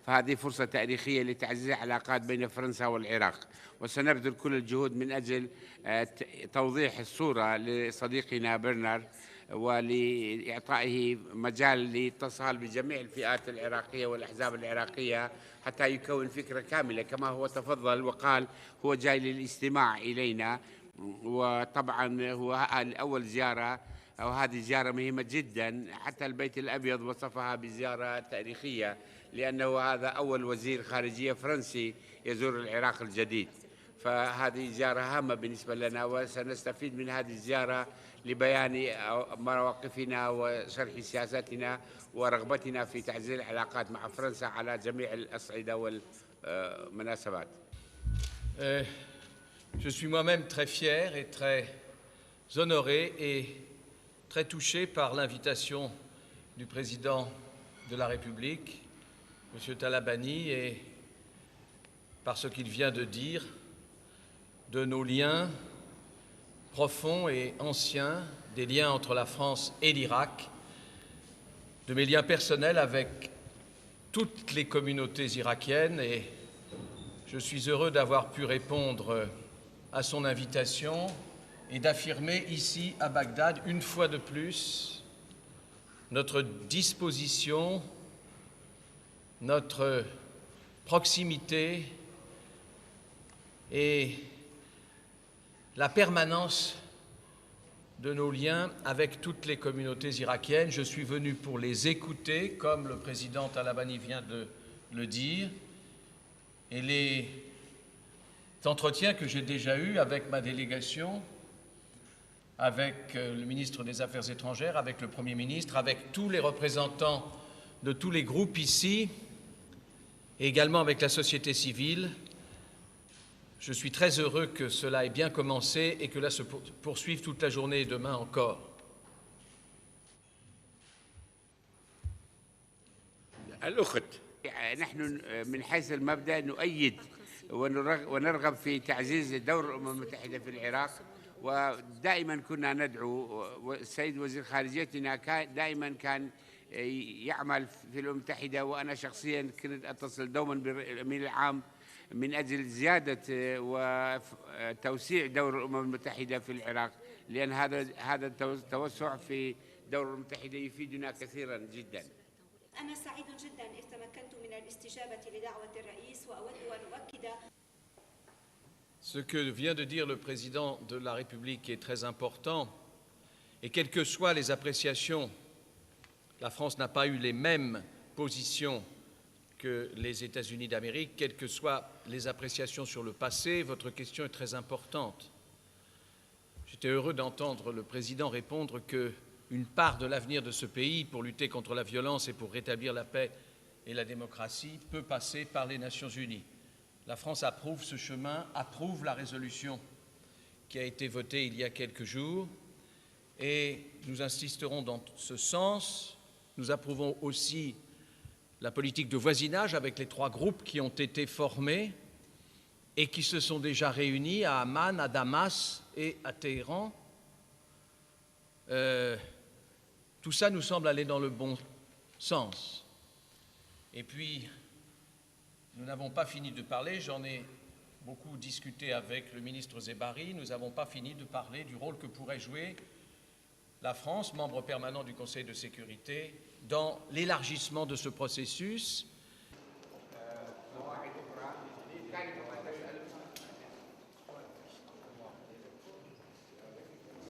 فهذه فرصة تاريخية لتعزيز العلاقات بين فرنسا والعراق، وسنبذل كل الجهود من أجل توضيح الصورة لصديقنا برنار ولإعطائه مجال للاتصال بجميع الفئات العراقية والأحزاب العراقية حتى يكون فكرة كاملة كما هو تفضل وقال هو جاي للاستماع إلينا. وطبعا هو أول زيارة أو هذه زيارة مهمة جدا، حتى البيت الأبيض وصفها بزيارة تاريخية لأنه هذا أول وزير خارجية فرنسي يزور العراق الجديد، فهذه زيارة هامة بالنسبة لنا وسنستفيد من هذه الزيارة لبيان مواقفنا وشرح سياساتنا ورغبتنا في تعزيز العلاقات مع فرنسا على جميع الأصعدة والمناسبات. Je suis moi-même très fier et très honoré et très touché par l'invitation du président de la République, M. Talabani, et par ce qu'il vient de dire de nos liens profonds et anciens, des liens entre la France et l'Irak, de mes liens personnels avec toutes les communautés irakiennes, et je suis heureux d'avoir pu répondre à son invitation et d'affirmer ici à Bagdad, une fois de plus, notre disposition, notre proximité et la permanence de nos liens avec toutes les communautés irakiennes. Je suis venu pour les écouter, comme le président Talabani vient de le dire, et les entretiens que j'ai déjà eus avec ma délégation, avec le ministre des Affaires étrangères, avec le Premier ministre, avec tous les représentants de tous les groupes ici, et également avec la société civile. Je suis très heureux que cela ait bien commencé et que cela se poursuive toute la journée et demain encore. الأخت نحن من حيث المبدأ نؤيد ونرغب في تعزيز دور الأمم المتحدة في العراق، ودائما كنا ندعو، والسيد وزير خارجيتنا دائما كان يعمل في الأمم المتحدة، وأنا شخصيا كنت أتصل دوما بالأمين العام من أجل زيادة وتوسيع دور الأمم المتحدة في العراق، لأن هذا التوسع في دور الأمم المتحدة يفيدنا كثيرا جدا. أنا سعيد جدا إذ تمكنت من الاستجابة لدعوة الرئيس وأود أن أؤكد. Ce que vient de dire le président de la République est très important, et quelles que soient les appréciations, la France n'a pas eu les mêmes positions que les États-Unis d'Amérique, quelles que soient les appréciations sur le passé. Votre question est très importante. J'étais heureux d'entendre le président répondre qu'une part de l'avenir de ce pays, pour lutter contre la violence et pour rétablir la paix et la démocratie, peut passer par les Nations Unies. La France approuve ce chemin, approuve la résolution qui a été votée il y a quelques jours, et nous insisterons dans ce sens. Nous approuvons aussi la politique de voisinage avec les 3 groupes qui ont été formés et qui se sont déjà réunis à Amman, à Damas et à Téhéran. Tout ça nous semble aller dans le bon sens. Et puis, nous n'avons pas fini de parler, j'en ai beaucoup discuté avec le ministre Zebari, nous n'avons pas fini de parler du rôle que pourrait jouer la France, membre permanent du Conseil de sécurité, dans l'élargissement de ce processus.